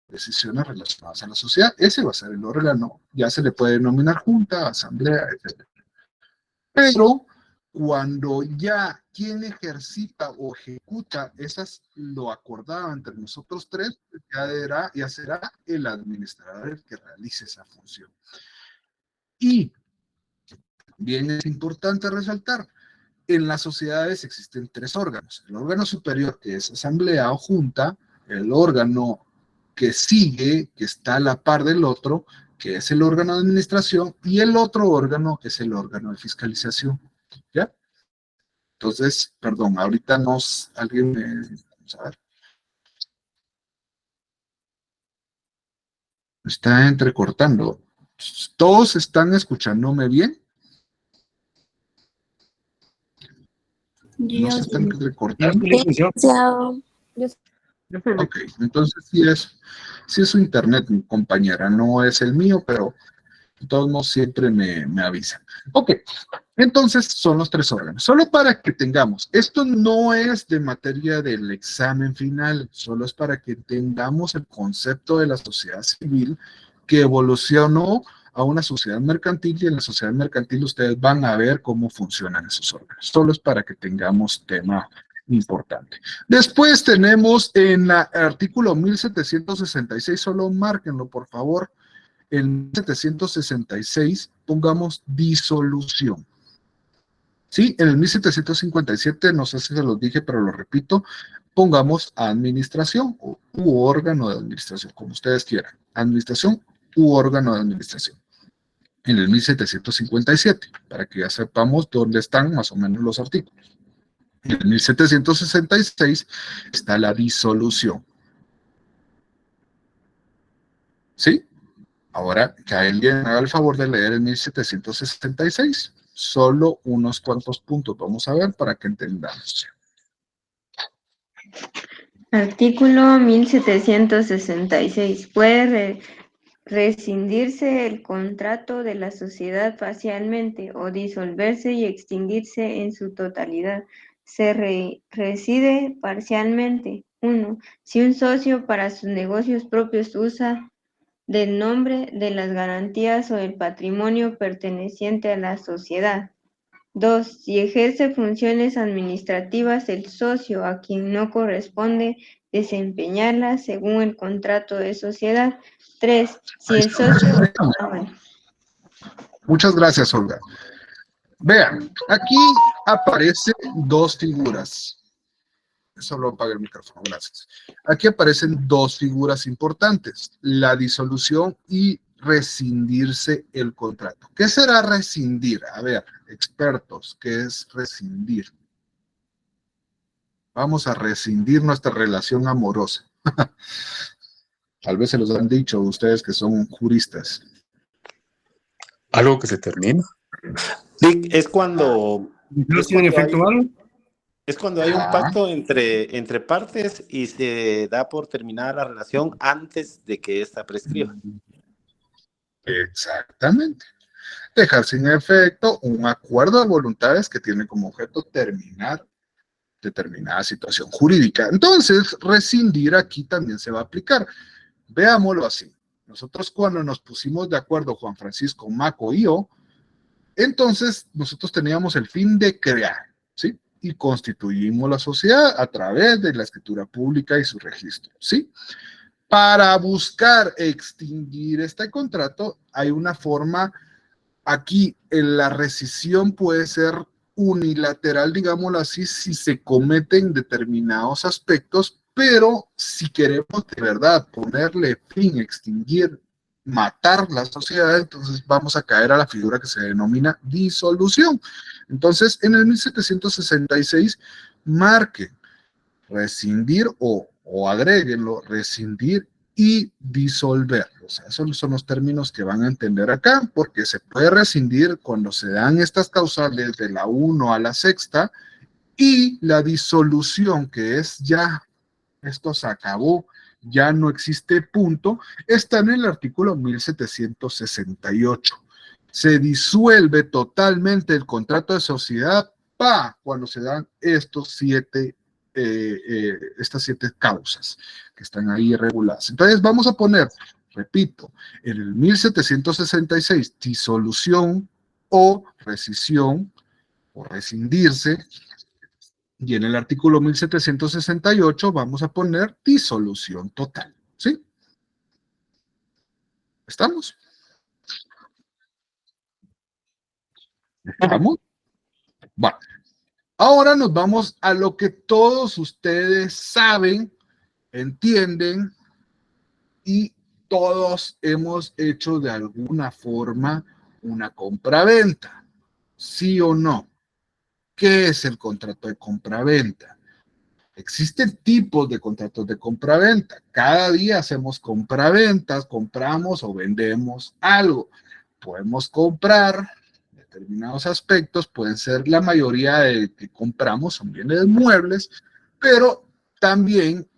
decisiones relacionadas a la sociedad. Ese va a ser el órgano, ya se le puede denominar junta, asamblea, etc. Pero cuando ya quien ejercita o ejecuta esas, lo acordado entre nosotros tres, ya será el administrador el que realice esa función. Y bien es importante resaltar, en las sociedades existen tres órganos. El órgano superior, que es asamblea o junta, el órgano que sigue, que está a la par del otro, que es el órgano de administración, y el otro órgano es el órgano de fiscalización. ¿Ya? Entonces, perdón, ahorita alguien me... Vamos a ver. Está entrecortando. ¿Todos están escuchándome bien? No se están entrecortando. Ok, entonces sí es su internet, mi compañera, no es el mío, pero de todos modos siempre me avisan. Ok, entonces son los tres órganos. Solo para que tengamos, esto no es de materia del examen final, solo es para que tengamos el concepto de la sociedad civil que evolucionó a una sociedad mercantil, y en la sociedad mercantil ustedes van a ver cómo funcionan esos órganos. Solo es para que tengamos tema importante. Después tenemos en el artículo 1766, solo márquenlo por favor, en 1766 pongamos disolución. Sí, en el 1757, no sé si se los dije, pero lo repito, pongamos administración u órgano de administración, como ustedes quieran. Administración u órgano de administración. En el 1757, para que ya sepamos dónde están más o menos los artículos. En el 1766 está la disolución. ¿Sí? Ahora, que alguien haga el favor de leer el 1766. Solo unos cuantos puntos vamos a ver para que entendamos. Artículo 1766. Puede rescindirse el contrato de la sociedad parcialmente o disolverse y extinguirse en su totalidad. Se rescinde parcialmente. 1. Si un socio para sus negocios propios usa del nombre, de las garantías o del patrimonio perteneciente a la sociedad. 2. Si ejerce funciones administrativas el socio a quien no corresponde desempeñarlas según el contrato de sociedad. 3. Si el socio... Muchas gracias, Olga. Vean, aquí aparecen dos figuras. Solo apague el micrófono, gracias. Aquí aparecen dos figuras importantes, la disolución y rescindirse el contrato. ¿Qué será rescindir? A ver, expertos, ¿qué es rescindir? Vamos a rescindir nuestra relación amorosa. Tal vez se los han dicho ustedes que son juristas. ¿Algo que se termina? Sí, es cuando... Es cuando hay un Ajá. pacto entre partes y se da por terminada la relación antes de que ésta prescriba. Exactamente. Dejar sin efecto un acuerdo de voluntades que tiene como objeto terminar determinada situación jurídica. Entonces, rescindir aquí también se va a aplicar. Veámoslo así. Nosotros cuando nos pusimos de acuerdo, Juan Francisco, Maco y yo, entonces nosotros teníamos el fin de crear, ¿sí? Y constituimos la sociedad a través de la escritura pública y su registro, ¿sí? Para buscar extinguir este contrato, hay una forma, aquí en la rescisión puede ser unilateral, digámoslo así, si se cometen determinados aspectos, pero si queremos de verdad ponerle fin, extinguir, matar la sociedad, entonces vamos a caer a la figura que se denomina disolución. Entonces, en el 1766, marque rescindir o agréguenlo, rescindir y disolver. O sea, esos son los términos que van a entender acá, porque se puede rescindir cuando se dan estas causales de la 1 a la sexta, y la disolución, que es ya, esto se acabó, ya no existe punto, está en el artículo 1768. Se disuelve totalmente el contrato de sociedad cuando se dan estos 7 estas 7 causas que están ahí reguladas. Entonces vamos a poner, repito, en el 1766, disolución o rescisión o rescindirse, y en el artículo 1768 vamos a poner disolución total, ¿sí? ¿Estamos? ¿Estamos? Bueno, ahora nos vamos a lo que todos ustedes saben, entienden y todos hemos hecho de alguna forma una compraventa, ¿sí o no? ¿Qué es el contrato de compraventa? Existen tipos de contratos de compraventa. Cada día hacemos compraventas, compramos o vendemos algo. Podemos comprar determinados aspectos, pueden ser la mayoría de que compramos son bienes muebles, pero también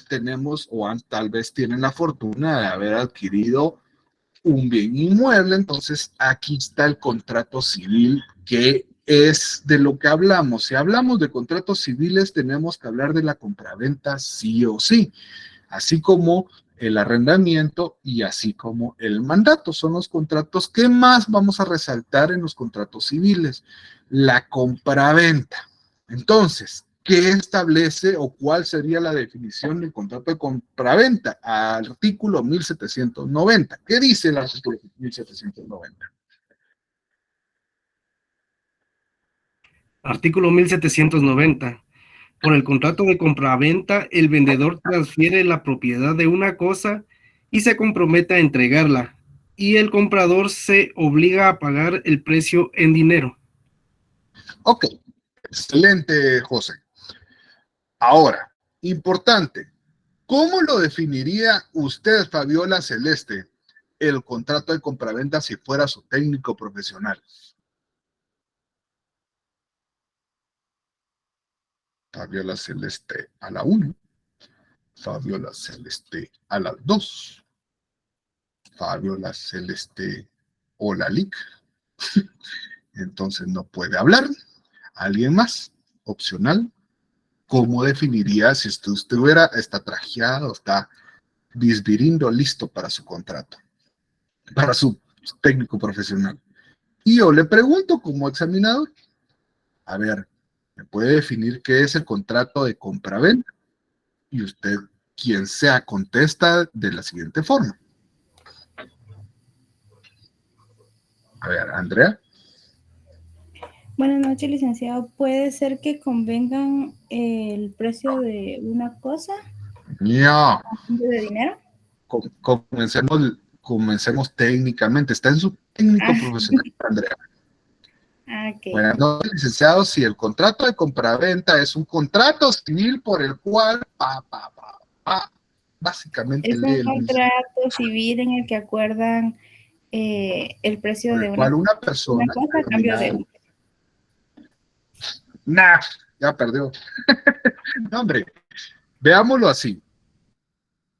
tenemos o tal vez tienen la fortuna de haber adquirido un bien inmueble. Entonces aquí está el contrato civil, que es de lo que hablamos. Si hablamos de contratos civiles, tenemos que hablar de la compraventa sí o sí, así como el arrendamiento y así como el mandato. Son los contratos que más vamos a resaltar en los contratos civiles. La compraventa. Entonces, ¿qué establece o cuál sería la definición del contrato de compraventa? Artículo 1790. ¿Qué dice el artículo 1790? Artículo 1790. Por el contrato de compraventa, el vendedor transfiere la propiedad de una cosa y se compromete a entregarla, y el comprador se obliga a pagar el precio en dinero. Ok, excelente, José. Ahora, importante, ¿cómo lo definiría usted, Fabiola Celeste, el contrato de compraventa si fuera su técnico profesional? Fabiola Celeste a la 1, Fabiola Celeste a la 2, Fabiola Celeste o la LIC. Entonces no puede hablar. ¿Alguien más? Opcional. ¿Cómo definiría si usted está trajeado, está bisbirindo, listo para su contrato, para su técnico profesional? Y yo le pregunto como examinador, a ver, ¿me puede definir qué es el contrato de compraventa? Y usted, quien sea, contesta de la siguiente forma. A ver, Andrea. Buenas noches, licenciado. ¿Puede ser que convengan el precio de una cosa No. a cambio de dinero? Comencemos técnicamente. Está en su técnico profesional, Andrea. Ok. Buenas noches, licenciado. Si el contrato de compraventa es un contrato civil por el cual, básicamente Es un contrato civil en el que acuerdan el precio por de el cual una una persona cosa a cambio de una. Nah, ya perdió. No, hombre, veámoslo así.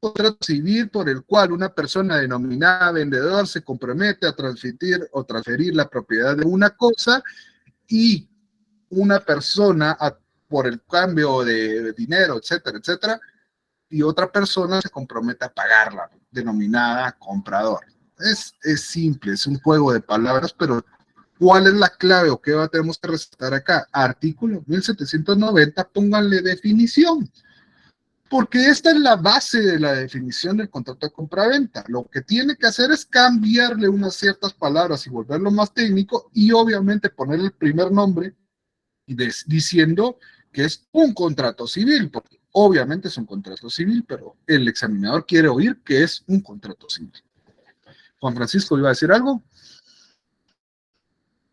Contrato civil por el cual una persona denominada vendedor se compromete a transferir la propiedad de una cosa y una persona por el cambio de dinero, etcétera, etcétera, y otra persona se compromete a pagarla, denominada comprador. Es simple, es un juego de palabras, pero ¿cuál es la clave o qué tenemos que resaltar acá? Artículo 1790, pónganle definición, porque esta es la base de la definición del contrato de compraventa. Lo que tiene que hacer es cambiarle unas ciertas palabras y volverlo más técnico y obviamente poner el primer nombre y diciendo que es un contrato civil, porque obviamente es un contrato civil, pero el examinador quiere oír que es un contrato civil. Juan Francisco, ¿iba a decir algo?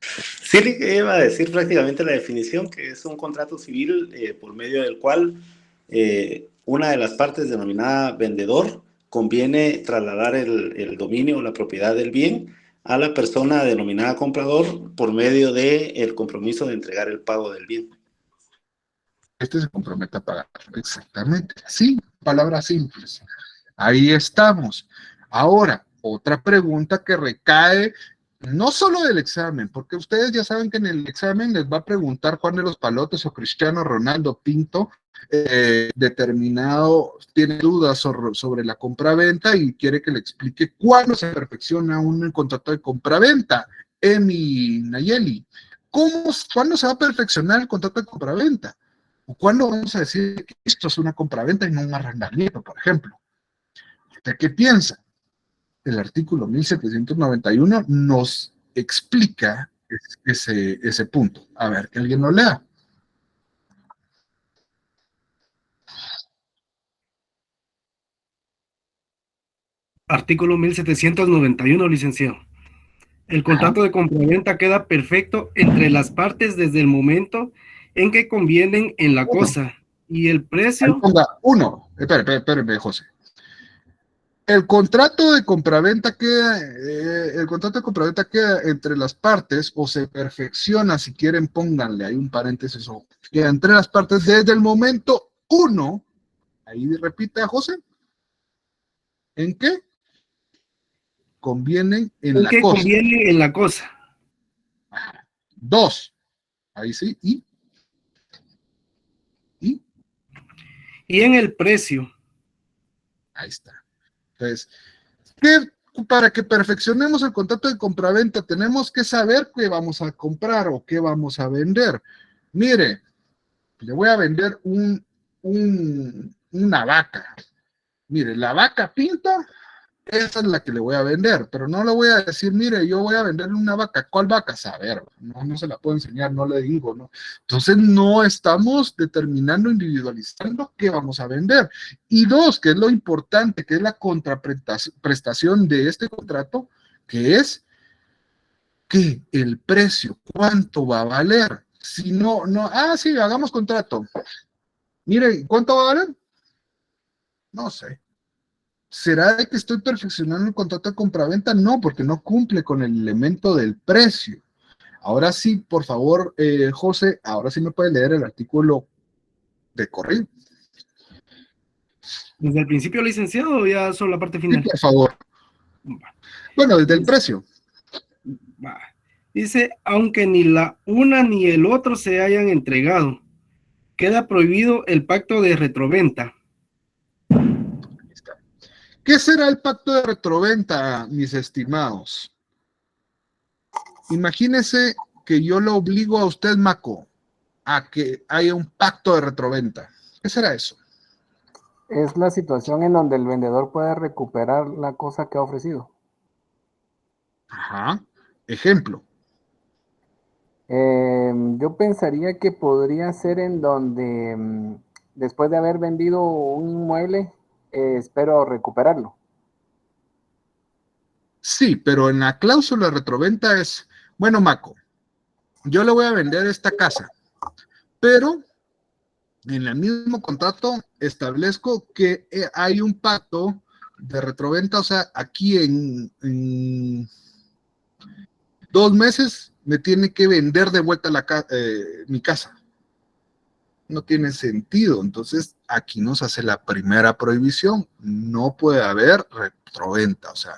Sí, iba a decir prácticamente la definición, que es un contrato civil por medio del cual una de las partes denominada vendedor conviene trasladar el dominio o la propiedad del bien a la persona denominada comprador por medio del compromiso de entregar el pago del bien. Este se compromete a pagar. Exactamente. Sí, palabras simples. Ahí estamos. Ahora, otra pregunta que recae No solo del examen, porque ustedes ya saben que en el examen les va a preguntar Juan de los Palotes o Cristiano Ronaldo Pinto, determinado, tiene dudas sobre la compraventa y quiere que le explique cuándo se perfecciona un contrato de compraventa. Emi Nayeli, ¿cuándo se va a perfeccionar el contrato de compraventa? ¿O cuándo vamos a decir que esto es una compraventa y no un arrendamiento, por ejemplo? ¿Usted qué piensa? El artículo 1791 nos explica ese punto. A ver, que alguien lo lea. Artículo 1791, licenciado. El contrato de compraventa queda perfecto entre las partes desde el momento en que convienen en la cosa y el Ahí precio. ponga uno. Espérame, José. El contrato de compraventa queda entre las partes o se perfecciona, si quieren pónganle ahí un paréntesis, o queda entre las partes desde el momento uno. Ahí repite, José. ¿En qué? Convienen en la Que cosa. conviene en la cosa. Dos. Ahí sí. Y en el precio. Ahí está. Entonces, para que perfeccionemos el contrato de compraventa, tenemos que saber qué vamos a comprar o qué vamos a vender. Mire, le voy a vender una vaca. Mire, la vaca Pinta, esa es la que le voy a vender, pero no le voy a decir, mire, yo voy a venderle una vaca. ¿Cuál vaca? Saber, no se la puedo enseñar, no le digo, ¿no? Entonces no estamos determinando, individualizando qué vamos a vender. Y dos, que es lo importante, que es la contraprestación de este contrato, que es que el precio, ¿cuánto va a valer? Si no, sí, hagamos contrato. Mire, ¿cuánto va a valer? No sé. ¿Será de que estoy perfeccionando el contrato de compraventa? No, porque no cumple con el elemento del precio. Ahora sí, por favor, José, ahora sí me puede leer el artículo de corrido. Desde el principio, licenciado, o ya solo la parte final. Sí, por favor. Bueno, desde el precio. Dice, aunque ni la una ni el otro se hayan entregado, queda prohibido el pacto de retroventa. ¿Qué será el pacto de retroventa, mis estimados? Imagínese que yo lo obligo a usted, Maco, a que haya un pacto de retroventa. ¿Qué será eso? Es la situación en donde el vendedor puede recuperar la cosa que ha ofrecido. Ajá. Ejemplo. Yo pensaría que podría ser en donde después de haber vendido un inmueble, espero recuperarlo. Sí, pero en la cláusula de retroventa es, bueno, Maco, yo le voy a vender esta casa, pero en el mismo contrato establezco que hay un pacto de retroventa, o sea, aquí en 2 meses me tiene que vender de vuelta mi casa. No tiene sentido. Entonces, aquí nos hace la primera prohibición. No puede haber retroventa. O sea,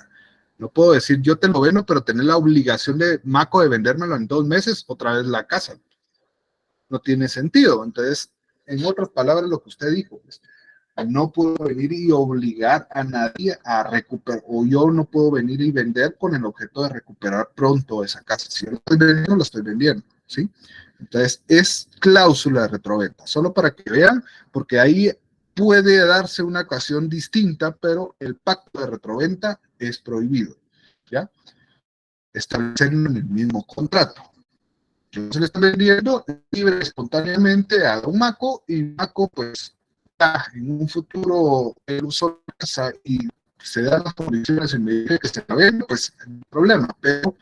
no puedo decir yo te lo vendo, pero tener la obligación de Maco de vendérmelo en 2 meses, otra vez la casa. No tiene sentido. Entonces, en otras palabras, lo que usted dijo, pues, no puedo venir y obligar a nadie a recuperar, o yo no puedo venir y vender con el objeto de recuperar pronto esa casa. Si yo lo estoy vendiendo, lo estoy vendiendo, ¿sí? Entonces, es cláusula de retroventa, solo para que vean, porque ahí puede darse una ocasión distinta, pero el pacto de retroventa es prohibido, ¿ya? Establecerlo en el mismo contrato. Yo se lo estoy vendiendo libre, espontáneamente a un Maco, y Maco, pues, en un futuro él usó la casa y se dan las condiciones y me dice que se la vende, pues no hay problema, pero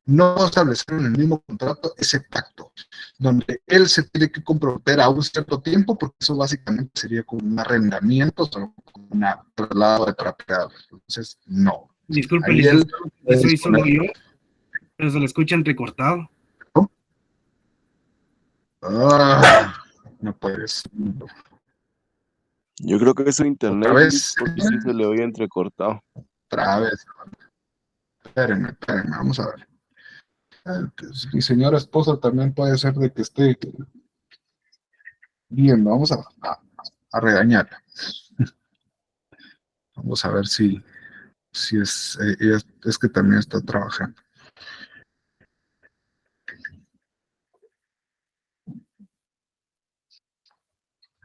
no establecer en el mismo contrato ese pacto, donde él se tiene que comprometer a un cierto tiempo, porque eso básicamente sería como un arrendamiento, o como un traslado de propiedad. Entonces, no. Disculpe, Ahí él eso hizo lo yo, pero se lo escucha entrecortado. ¿No? No puedes. Yo creo que es su internet, Otra vez. porque sí se le oye entrecortado. Otra vez. Espérenme, vamos a ver. Pues, mi señora esposa también puede ser de que esté bien. Vamos a regañarla. Vamos a ver si es, ella es que también está trabajando.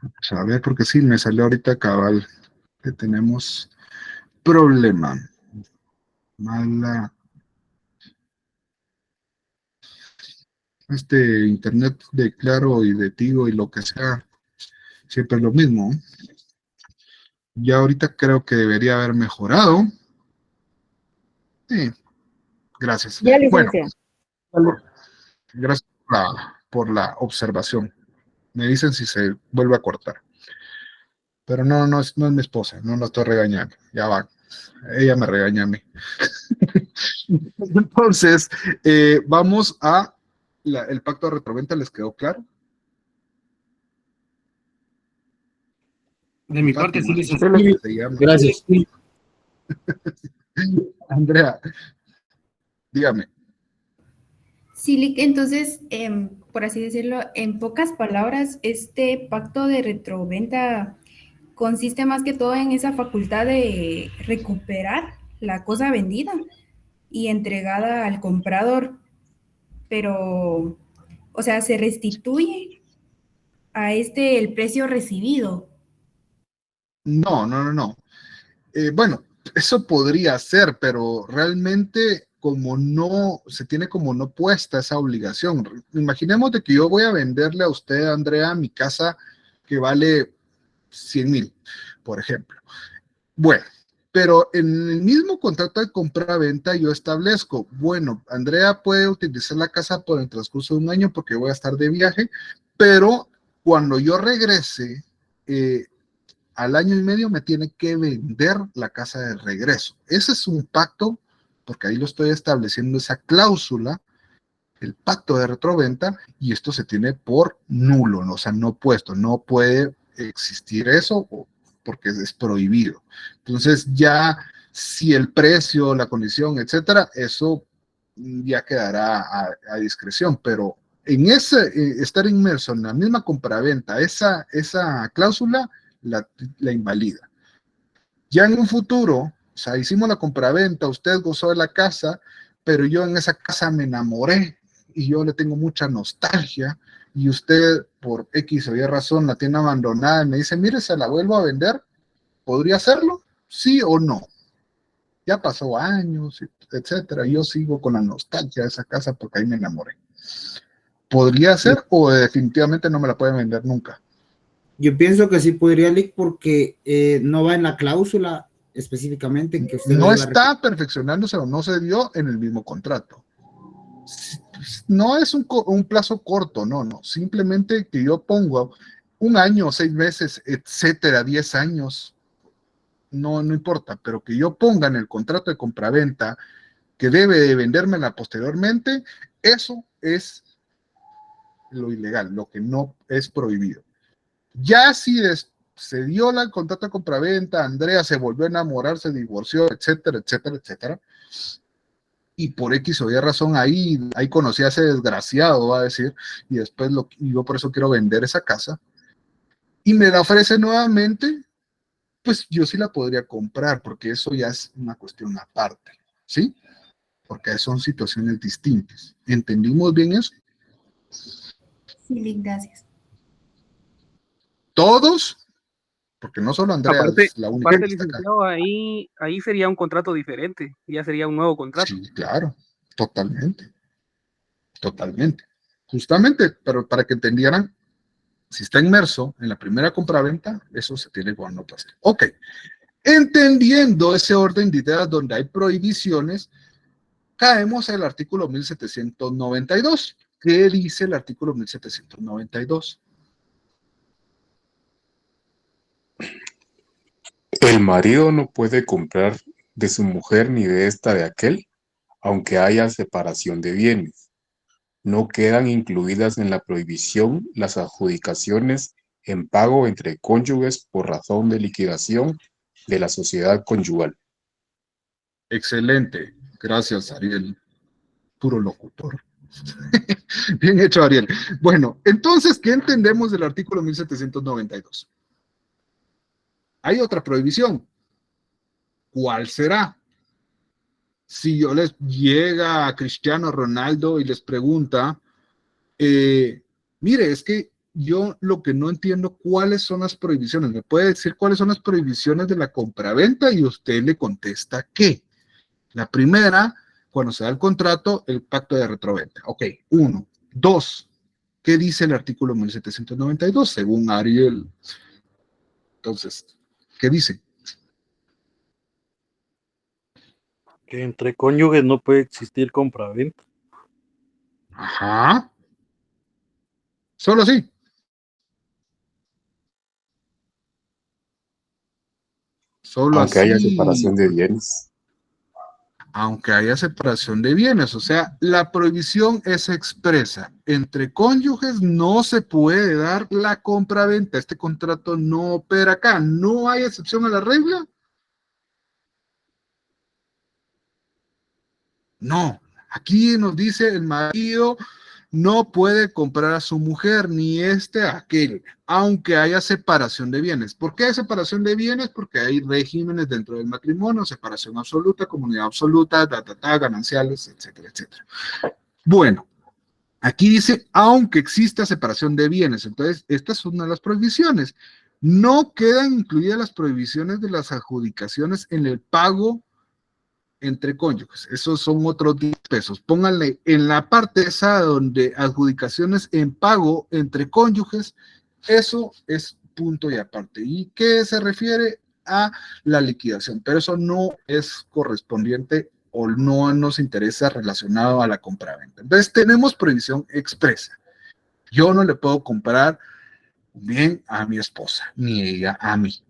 Vamos a ver, porque sí, me salió ahorita cabal que tenemos problema. Mala. Internet de Claro y de Tigo y lo que sea, siempre es lo mismo. Ya ahorita creo que debería haber mejorado. Sí, gracias. Ya, Bueno, licenciado. gracias por la observación. Me dicen si se vuelve a cortar. Pero no es mi esposa, no la estoy regañando. Ya va. Ella me regaña a mí. Entonces, vamos a el pacto de retroventa, ¿les quedó claro? De mi parte, sí, Fátima, licenciado. se llama. Gracias. Andrea, dígame. Sí, entonces, por así decirlo, en pocas palabras, este pacto de retroventa consiste más que todo en esa facultad de recuperar la cosa vendida y entregada al comprador, pero, o sea, se restituye a el precio recibido. No. Bueno, eso podría ser, pero realmente como no, se tiene como no puesta esa obligación. Imaginemos de que yo voy a venderle a usted, Andrea, mi casa que vale 100,000, por ejemplo. Bueno, pero en el mismo contrato de compra-venta yo establezco, bueno, Andrea puede utilizar la casa por el transcurso de un año porque voy a estar de viaje, pero cuando yo regrese, al año y medio me tiene que vender la casa de regreso. Ese es un pacto, porque ahí lo estoy estableciendo esa cláusula, el pacto de retroventa, y esto se tiene por nulo, ¿no? O sea, no puesto, no puede existir eso porque es prohibido. Entonces ya si el precio, la condición, etcétera, eso ya quedará a discreción, pero en estar inmerso en la misma compraventa, esa cláusula la invalida. Ya en un futuro, o sea, hicimos la compraventa, usted gozó de la casa, pero yo en esa casa me enamoré y yo le tengo mucha nostalgia y usted por X o Y razón la tiene abandonada y me dice, mire, se la vuelvo a vender, ¿podría hacerlo? ¿Sí o no? Ya pasó años, etcétera, y yo sigo con la nostalgia de esa casa porque ahí me enamoré. ¿Podría ser o definitivamente no me la pueden vender nunca? Yo pienso que sí podría, Lick, porque no va en la cláusula específicamente que usted no está perfeccionándose o no se dio en el mismo contrato. No es un plazo corto, no. Simplemente que yo pongo 1 año, 6 meses, etcétera, 10 años, no importa, pero que yo ponga en el contrato de compraventa que debe de vendérmela posteriormente, eso es lo ilegal, lo que no es prohibido. Ya si se dio el contrato de compraventa, Andrea se volvió a enamorar, se divorció, etcétera, y por X o Y razón ahí conocí a ese desgraciado, va a decir, y después yo por eso quiero vender esa casa, y me la ofrece nuevamente, pues yo sí la podría comprar, porque eso ya es una cuestión aparte, ¿sí? Porque son situaciones distintas. ¿Entendimos bien eso? Sí, gracias. ¿Todos? Porque no solo Andrea es la única que está acá. Ahí sería un contrato diferente, ya sería un nuevo contrato. Sí, claro, totalmente. Justamente, pero para que entendieran, si está inmerso en la primera compraventa, eso se tiene con nota. Ok, entendiendo ese orden de ideas donde hay prohibiciones, caemos al artículo 1792. ¿Qué dice el artículo 1792? El marido no puede comprar de su mujer ni de esta de aquel, aunque haya separación de bienes. No quedan incluidas en la prohibición las adjudicaciones en pago entre cónyuges por razón de liquidación de la sociedad conyugal. Excelente. Gracias, Ariel. Puro locutor. Bien hecho, Ariel. Bueno, entonces, ¿qué entendemos del artículo 1792? Hay otra prohibición. ¿Cuál será? Si yo les llega a Cristiano Ronaldo y les pregunta, mire, es que yo lo que no entiendo, ¿cuáles son las prohibiciones? ¿Me puede decir cuáles son las prohibiciones de la compraventa? Y usted le contesta ¿qué? La primera, cuando se da el contrato, el pacto de retroventa. Ok, 1. 2. ¿Qué dice el artículo 1792 según Ariel? Entonces, ¿qué dice? Que entre cónyuges no puede existir compraventa. Ajá. Solo así. Solo Aunque haya así. separación de bienes. Aunque haya separación de bienes, o sea, la prohibición es expresa. Entre cónyuges no se puede dar la compraventa. Este contrato no opera acá. No hay excepción a la regla. No. Aquí nos dice el marido no puede comprar a su mujer ni este a aquel, aunque haya separación de bienes. ¿Por qué hay separación de bienes? Porque hay regímenes dentro del matrimonio, separación absoluta, comunidad absoluta, gananciales, etcétera, etcétera. Bueno, aquí dice, aunque exista separación de bienes. Entonces, esta es una de las prohibiciones. No quedan incluidas las prohibiciones de las adjudicaciones en el pago entre cónyuges. Esos son otros 10 pesos. Pónganle en la parte esa donde adjudicaciones en pago entre cónyuges, eso es punto y aparte. ¿Y qué se refiere? A la liquidación, pero eso no es correspondiente o no nos interesa relacionado a la compraventa. Entonces tenemos prohibición expresa. Yo no le puedo comprar bien a mi esposa, ni ella a mí.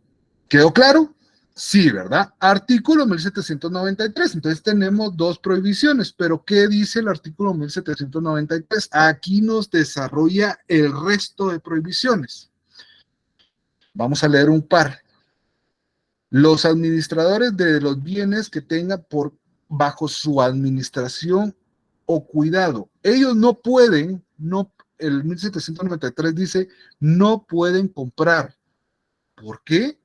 ¿Quedó claro? Sí, ¿verdad? Artículo 1793. Entonces tenemos dos prohibiciones, pero ¿qué dice el artículo 1793? Aquí nos desarrolla el resto de prohibiciones. Vamos a leer un par. Los administradores de los bienes que tengan bajo su administración o cuidado, ellos no pueden, el 1793 dice, no pueden comprar. ¿Por qué?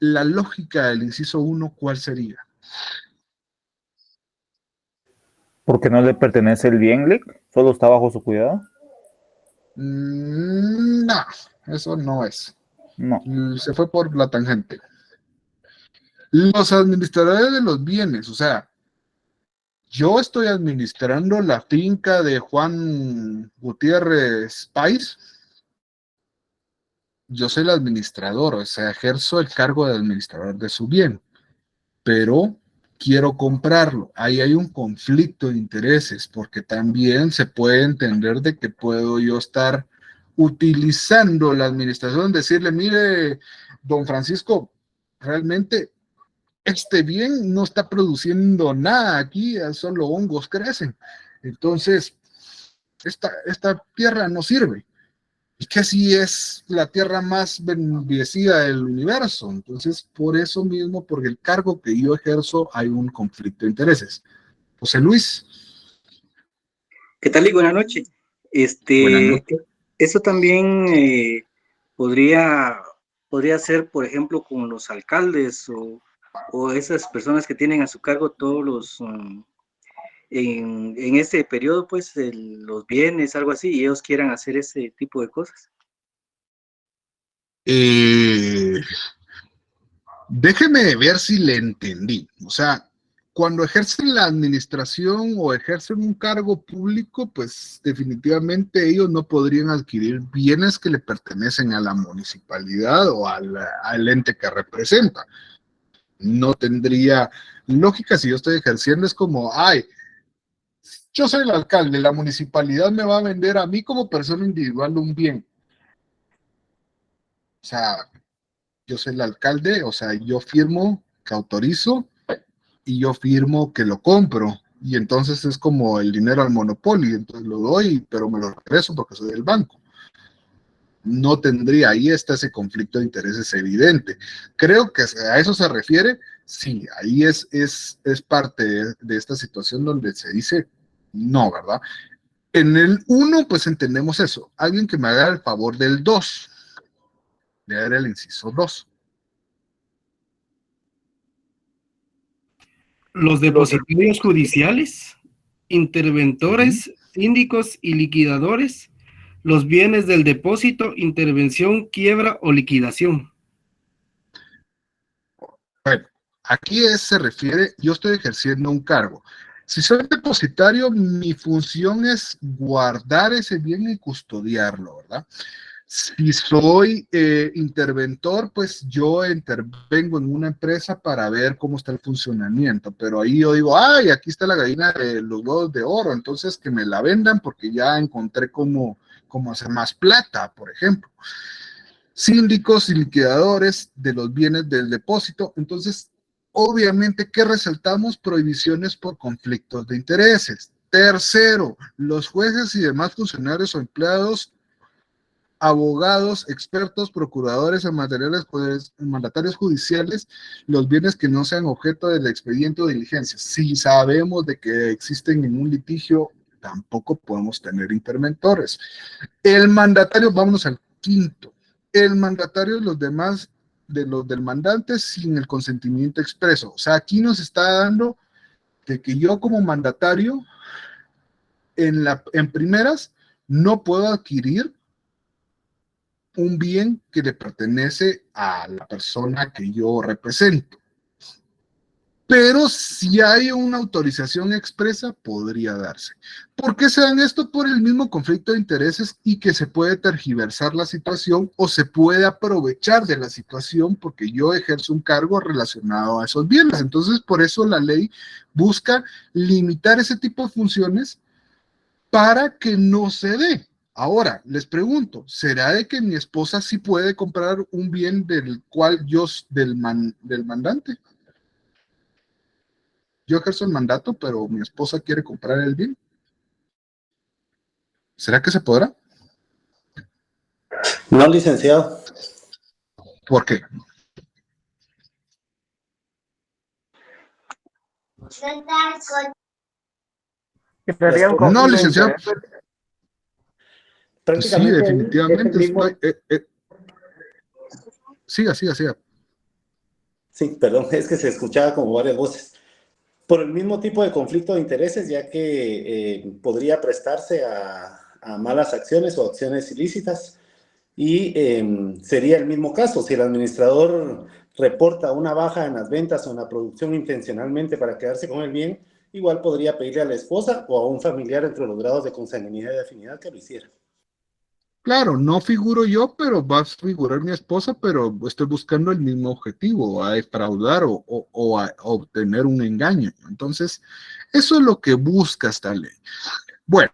La lógica del inciso 1, ¿cuál sería? Porque no le pertenece el bien, Lick, solo está bajo su cuidado. No, eso no es. No. Se fue por la tangente. Los administradores de los bienes, o sea, yo estoy administrando la finca de Juan Gutiérrez Páez. Yo soy el administrador, o sea, ejerzo el cargo de administrador de su bien, pero quiero comprarlo. Ahí hay un conflicto de intereses, porque también se puede entender de que puedo yo estar utilizando la administración, decirle, mire, don Francisco, realmente este bien no está produciendo nada aquí, solo hongos crecen. Entonces, esta tierra no sirve. Y que así es la tierra más bendecida del universo. Entonces, por eso mismo, por el cargo que yo ejerzo, hay un conflicto de intereses. José Luis. ¿Qué tal y buenas noches? Buenas noches. Eso también podría ser, por ejemplo, con los alcaldes o esas personas que tienen a su cargo todos los, en este periodo, pues, los bienes, algo así, y ellos quieran hacer ese tipo de cosas. Déjeme ver si le entendí. O sea, cuando ejercen la administración o ejercen un cargo público, pues definitivamente ellos no podrían adquirir bienes que le pertenecen a la municipalidad o al ente que representa. No tendría lógica si yo estoy ejerciendo, es como, ay, yo soy el alcalde, la municipalidad me va a vender a mí como persona individual un bien. O sea, yo soy el alcalde, o sea, yo firmo que autorizo y yo firmo que lo compro. Y entonces es como el dinero al monopolio, entonces lo doy, pero me lo regreso porque soy del banco. No tendría, ahí está ese conflicto de intereses evidente. Creo que a eso se refiere, sí, ahí es parte de esta situación donde se dice No, ¿verdad? En el 1, pues entendemos eso. Alguien que me haga el favor del 2. Leer el inciso 2. Los depositarios judiciales, interventores, síndicos y liquidadores, los bienes del depósito, intervención, quiebra o liquidación. Bueno, aquí se refiere, yo estoy ejerciendo un cargo. Si soy depositario, mi función es guardar ese bien y custodiarlo, ¿verdad? Si soy interventor, pues yo intervengo en una empresa para ver cómo está el funcionamiento, pero ahí yo digo, ay, aquí está la gallina de los huevos de oro, entonces que me la vendan porque ya encontré cómo hacer más plata, por ejemplo. Síndicos y liquidadores de los bienes del depósito, entonces, obviamente, ¿qué resaltamos? Prohibiciones por conflictos de intereses. Tercero, los jueces y demás funcionarios o empleados, abogados, expertos, procuradores en mandatarios judiciales, los bienes que no sean objeto del expediente o diligencia. Si sabemos de que existen en un litigio, tampoco podemos tener interventores. El mandatario, vámonos al quinto. El mandatario de los demás, de los del mandante, sin el consentimiento expreso. O sea, aquí nos está dando de que yo como mandatario, en primeras, no puedo adquirir un bien que le pertenece a la persona que yo represento. Pero si hay una autorización expresa, podría darse. ¿Por qué se dan esto? Por el mismo conflicto de intereses y que se puede tergiversar la situación o se puede aprovechar de la situación porque yo ejerzo un cargo relacionado a esos bienes. Entonces, por eso la ley busca limitar ese tipo de funciones para que no se dé. Ahora, les pregunto, ¿será de que mi esposa sí puede comprar un bien del cual del mandante? Yo ejerzo el mandato, pero mi esposa quiere comprar el bien. ¿Será que se podrá? No, licenciado. ¿Por qué? No, licenciado. Sí, Prácticamente definitivamente. Siga. Sí, perdón, es que se escuchaba como varias voces. Por el mismo tipo de conflicto de intereses, ya que podría prestarse a malas acciones o acciones ilícitas, y sería el mismo caso. Si el administrador reporta una baja en las ventas o en la producción intencionalmente para quedarse con el bien, igual podría pedirle a la esposa o a un familiar entre los grados de consanguinidad y de afinidad que lo hiciera. Claro, no figuro yo, pero va a figurar mi esposa, pero estoy buscando el mismo objetivo, a defraudar o a obtener un engaño. Entonces, eso es lo que busca esta ley. Bueno,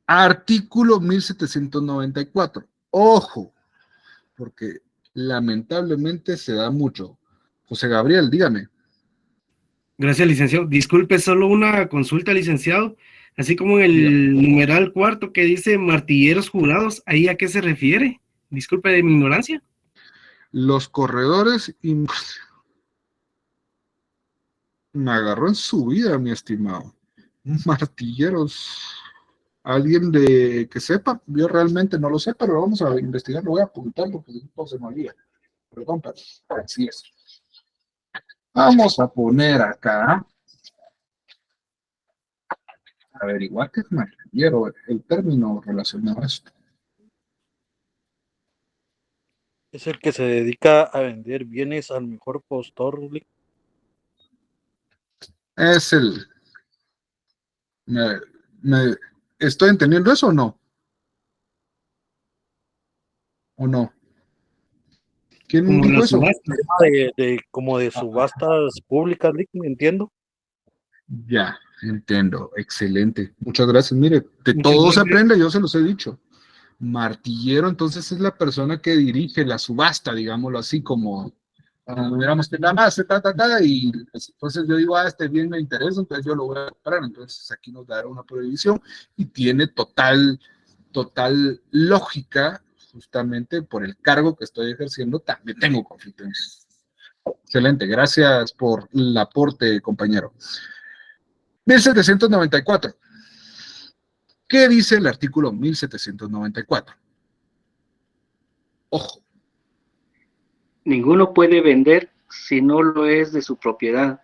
artículo 1794. Ojo, porque lamentablemente se da mucho. José Gabriel, dígame. Gracias, licenciado. Disculpe, solo una consulta, licenciado. Así como en el numeral 4 que dice martilleros jurados, ¿ahí a qué se refiere? Disculpe de mi ignorancia. Los corredores me agarró en su vida, mi estimado. Martilleros. Alguien que sepa, yo realmente no lo sé, pero vamos a investigar, lo voy a apuntar porque se me olvida. Perdón, pero así es. Vamos a poner acá, averiguar qué es martillero, el término relacionado a esto. Es el que se dedica a vender bienes al mejor postor. Es ¿me estoy entendiendo eso o no? ¿O no? ¿Quién Como dijo la eso? subasta. Como de subastas públicas, entiendo. Ya, entiendo. Excelente. Muchas gracias. Mire, de Muchas todo se gracias. aprende, yo se los he dicho. Martillero, entonces es la persona que dirige la subasta, digámoslo así, como miramos que nada más se trata y pues, entonces yo digo, este bien me interesa, entonces yo lo voy a comprar, entonces aquí nos dará una prohibición y tiene total lógica, justamente por el cargo que estoy ejerciendo, también tengo conflicto. Excelente, gracias por el aporte, compañero. 1794. ¿Qué dice el artículo 1794? Ojo. Ninguno puede vender si no lo es de su propiedad.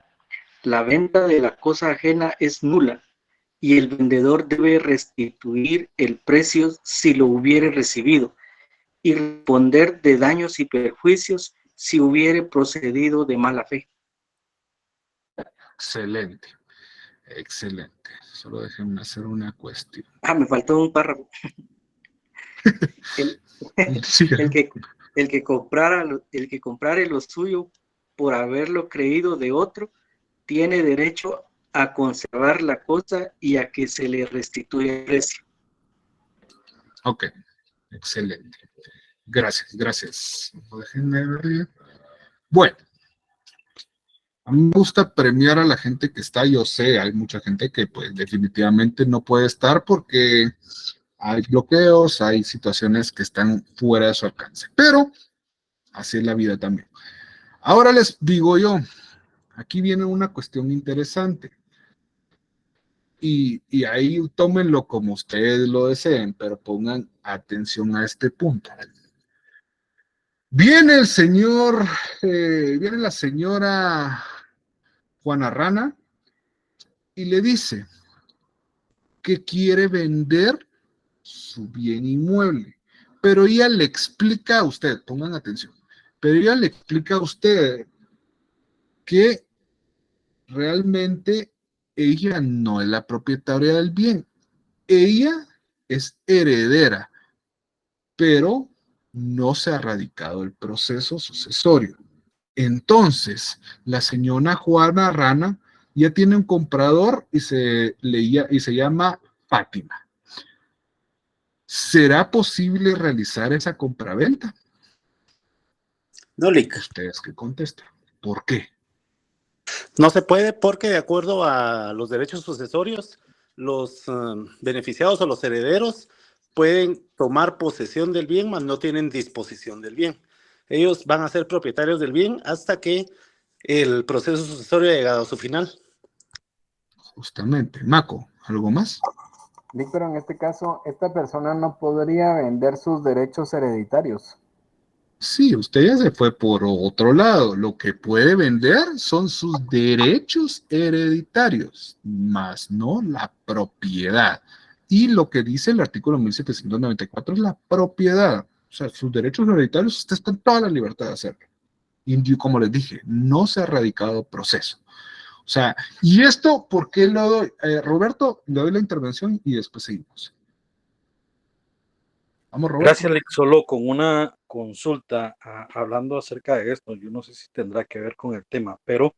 La venta de la cosa ajena es nula y el vendedor debe restituir el precio si lo hubiere recibido y responder de daños y perjuicios si hubiere procedido de mala fe. Excelente, excelente. Solo déjenme hacer una cuestión. Me faltó un párrafo. El que comprare lo suyo por haberlo creído de otro, tiene derecho a conservar la cosa y a que se le restituya el precio. Ok, excelente. Gracias, gracias. Déjenme ver. Bueno, a mí me gusta premiar a la gente que está. Yo sé, hay mucha gente que pues definitivamente no puede estar porque hay bloqueos, hay situaciones que están fuera de su alcance. Pero así es la vida también. Ahora les digo yo, aquí viene una cuestión interesante. Y ahí tómenlo como ustedes lo deseen, pero pongan atención a este punto. Viene la señora Juana Rana y le dice que quiere vender su bien inmueble, pero ella le explica a usted, pongan atención, pero ella le explica a usted que realmente ella no es la propietaria del bien, ella es heredera, pero no se ha radicado el proceso sucesorio. Entonces, la señora Juana Rana ya tiene un comprador y se llama Fátima. ¿Será posible realizar esa compraventa? No, Lick. Ustedes que contestan. ¿Por qué? No se puede porque de acuerdo a los derechos sucesorios, los beneficiados o los herederos pueden tomar posesión del bien, mas no tienen disposición del bien. Ellos van a ser propietarios del bien hasta que el proceso sucesorio haya llegado a su final. Justamente. Maco, ¿algo más? Víctor, en este caso, esta persona no podría vender sus derechos hereditarios. Sí, usted ya se fue por otro lado. Lo que puede vender son sus derechos hereditarios, más no la propiedad. Y lo que dice el artículo 1794 es la propiedad. O sea, sus derechos hereditarios, usted está en toda la libertad de hacerlo. Y como les dije, no se ha radicado proceso. O sea, ¿y esto por qué lo doy? Roberto, le doy la intervención y después seguimos. Vamos, Roberto. Gracias, Lick. Solo con una consulta, hablando acerca de esto, yo no sé si tendrá que ver con el tema, pero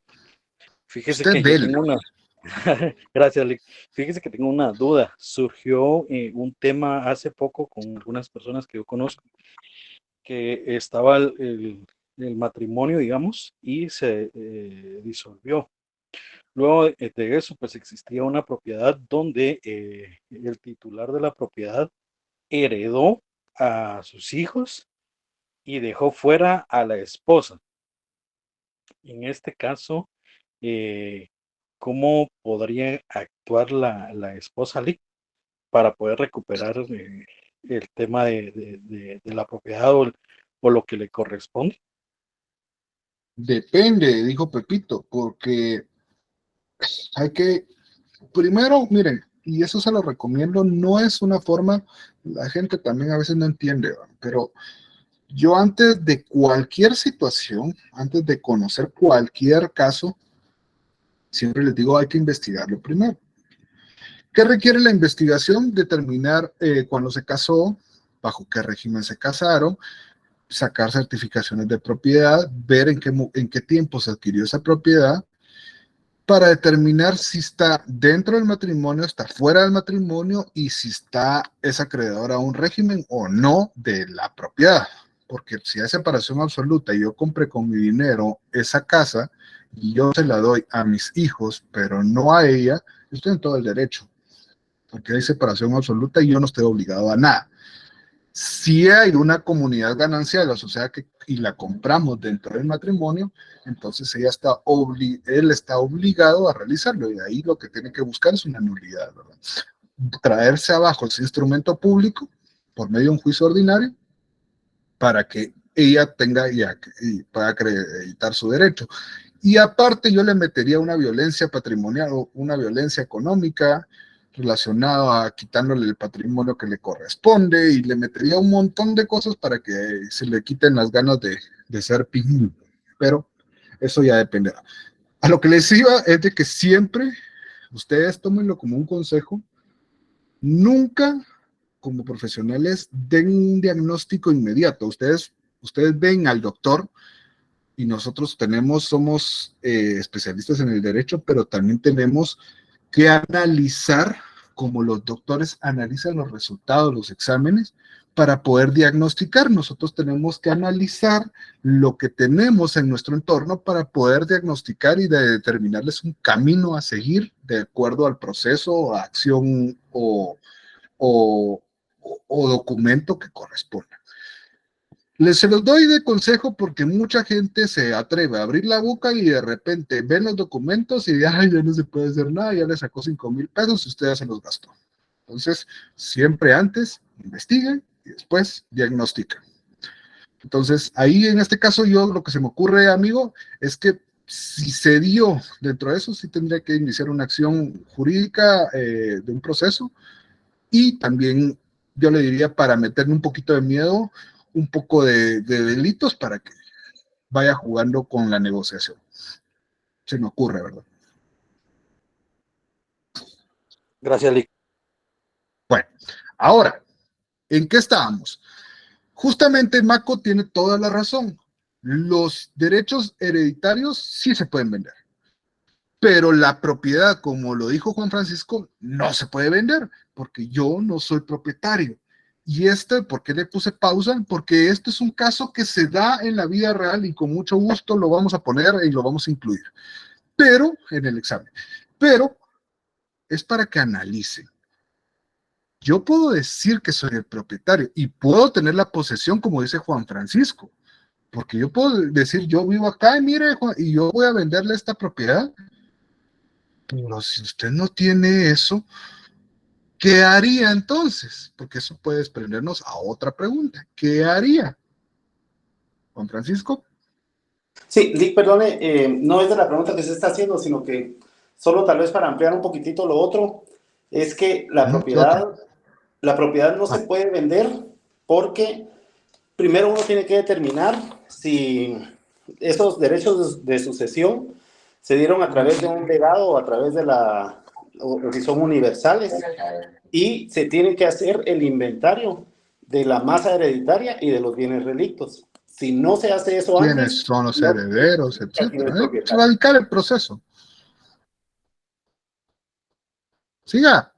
fíjese que yo tengo una... Gracias, Lick. Fíjese que tengo una duda. Surgió un tema hace poco con algunas personas que yo conozco, que estaba el matrimonio, digamos, y se disolvió. Luego de eso, pues existía una propiedad donde el titular de la propiedad heredó a sus hijos y dejó fuera a la esposa. En este caso, ¿cómo podría actuar la esposa Lick para poder recuperar el tema de la propiedad o lo que le corresponde? Depende, dijo Pepito, porque hay que, primero, miren, y eso se lo recomiendo, no es una forma, la gente también a veces no entiende, ¿verdad? Pero yo antes de cualquier situación, antes de conocer cualquier caso, siempre les digo, hay que investigarlo primero. ¿Qué requiere la investigación? Determinar cuándo se casó, bajo qué régimen se casaron, sacar certificaciones de propiedad, ver en qué tiempo se adquirió esa propiedad, para determinar si está dentro del matrimonio, está fuera del matrimonio y si es acreedor a un régimen o no de la propiedad. Porque si hay separación absoluta y yo compré con mi dinero esa casa y yo se la doy a mis hijos, pero no a ella, estoy en todo el derecho. Porque hay separación absoluta y yo no estoy obligado a nada. Si hay una comunidad ganancial, o sea, y la compramos dentro del matrimonio, entonces él está obligado a realizarlo, y de ahí lo que tiene que buscar es una nulidad, ¿verdad? Traerse abajo ese instrumento público por medio de un juicio ordinario para que ella tenga y pueda acreditar su derecho. Y aparte yo le metería una violencia patrimonial o una violencia económica relacionada a quitándole el patrimonio que le corresponde, y le metería un montón de cosas para que se le quiten las ganas de ser pijín. Pero eso ya dependerá. A lo que les iba es de que siempre ustedes tómenlo como un consejo, nunca como profesionales den un diagnóstico inmediato. Ustedes ven al doctor, y nosotros somos especialistas en el derecho, pero también tenemos que analizar, como los doctores analizan los resultados, los exámenes, para poder diagnosticar. Nosotros tenemos que analizar lo que tenemos en nuestro entorno para poder diagnosticar y determinarles un camino a seguir de acuerdo al proceso, acción o documento que corresponda. Se los doy de consejo porque mucha gente se atreve a abrir la boca y de repente ven los documentos y ya no se puede hacer nada, ya le sacó 5,000 pesos y usted ya se los gastó. Entonces, siempre antes investiguen y después diagnostiquen. Entonces, ahí en este caso lo que se me ocurre, amigo, es que si se dio dentro de eso, sí tendría que iniciar una acción jurídica de un proceso, y también yo le diría, para meterle un poquito de miedo, un poco de delitos para que vaya jugando con la negociación. Se me ocurre, ¿verdad? Gracias, Lick. Bueno, ahora, ¿en qué estábamos? Justamente Mako tiene toda la razón. Los derechos hereditarios sí se pueden vender, pero la propiedad, como lo dijo Juan Francisco, no se puede vender, porque yo no soy propietario. Y ¿por qué le puse pausa? Porque este es un caso que se da en la vida real, y con mucho gusto lo vamos a poner y lo vamos a incluir, pero en el examen. Pero es para que analicen. Yo puedo decir que soy el propietario y puedo tener la posesión, como dice Juan Francisco, porque yo puedo decir, yo vivo acá y mire, Juan, y yo voy a venderle esta propiedad. Pero si usted no tiene eso, ¿qué haría entonces? Porque eso puede desprendernos a otra pregunta. ¿Qué haría? Juan Francisco. Sí, Lick, perdone, no es de la pregunta que se está haciendo, sino que solo tal vez para ampliar un poquitito lo otro, es que la propiedad no se puede vender porque primero uno tiene que determinar si esos derechos de sucesión se dieron a través de un legado o a través de o si son universales, y se tiene que hacer el inventario de la masa hereditaria y de los bienes relictos. Si no se hace eso antes... ¿Quiénes son los herederos, etcétera? Es radical el proceso. Siga.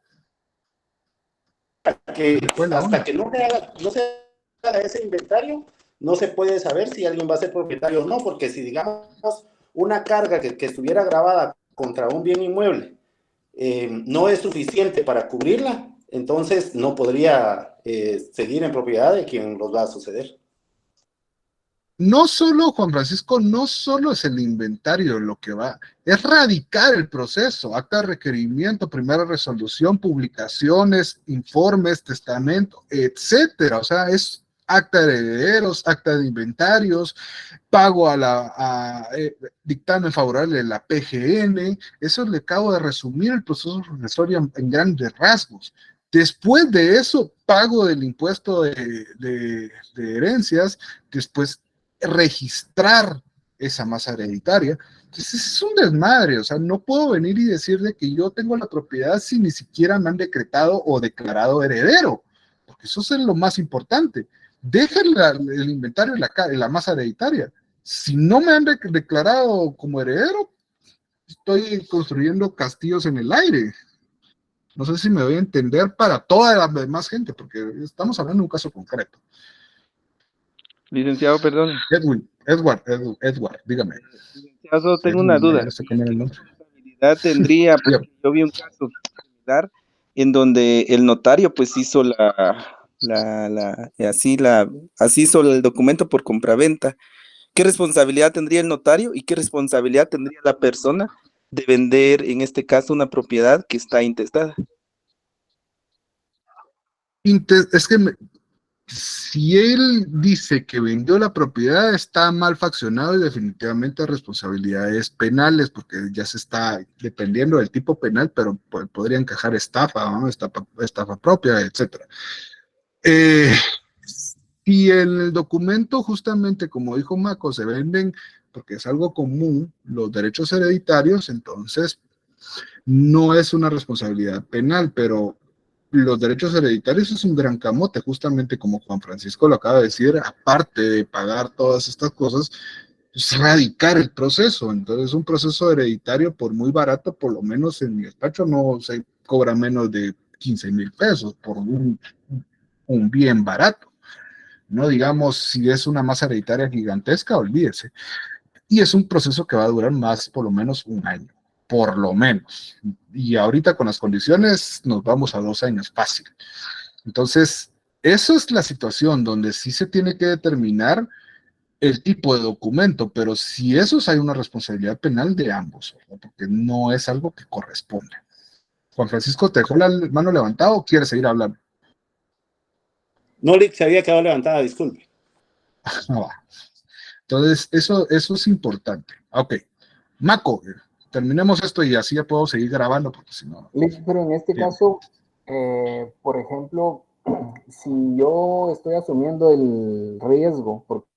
Hasta que no se haga ese inventario, no se puede saber si alguien va a ser propietario o no, porque si, digamos, una carga que estuviera grabada contra un bien inmueble no es suficiente para cubrirla, entonces no podría seguir en propiedad de quien los va a suceder. No solo, Juan Francisco, no solo es el inventario lo que va, es radicar el proceso, acta de requerimiento, primera resolución, publicaciones, informes, testamento, etcétera. O sea, es acta de herederos, acta de inventarios, pago a dictamen favorable de la PGN. Eso le acabo de resumir el proceso sucesorio en grandes rasgos. Después de eso, pago del impuesto de herencias, después registrar esa masa hereditaria. Entonces es un desmadre, o sea, no puedo venir y decir de que yo tengo la propiedad si ni siquiera me han decretado o declarado heredero, porque eso es lo más importante. Dejen el inventario y la masa hereditaria. Si no me han declarado como heredero, estoy construyendo castillos en el aire. No sé si me voy a entender para toda la demás gente, porque estamos hablando de un caso concreto. Licenciado, perdón. Edward, dígame. Licenciado, solo tengo una duda. ¿Qué responsabilidad tendría? Porque yo vi un caso similar en donde el notario pues hizo así hizo el documento por compraventa. ¿Qué responsabilidad tendría el notario y qué responsabilidad tendría la persona de vender, en este caso, una propiedad que está intestada? Es que si él dice que vendió la propiedad, está mal faccionado y definitivamente responsabilidades penales, porque ya se está dependiendo del tipo penal, pero podría encajar estafa, ¿no? Estafa propia, etc. Si el documento, justamente como dijo Mako, se venden porque es algo común, los derechos hereditarios, entonces no es una responsabilidad penal, pero los derechos hereditarios es un gran camote, justamente como Juan Francisco lo acaba de decir, aparte de pagar todas estas cosas, es radicar el proceso. Entonces, un proceso hereditario, por muy barato, por lo menos en mi despacho, no se cobra menos de 15,000 pesos por un bien barato. No digamos, si es una masa hereditaria gigantesca, olvídese. Y es un proceso que va a durar más, por lo menos, un año. Por lo menos. Y ahorita con las condiciones nos vamos a 2 años fácil. Entonces, eso es la situación donde sí se tiene que determinar el tipo de documento, pero si eso hay una responsabilidad penal de ambos, ¿verdad? Porque no es algo que corresponde. Juan Francisco, ¿te dejó la mano levantada o quieres seguir hablando? No, Lick, se había quedado levantada, disculpe. No va. Entonces, eso es importante. Ok. Mako, terminemos esto y así ya puedo seguir grabando, porque si no... Pero en este caso, por ejemplo, si yo estoy asumiendo el riesgo, porque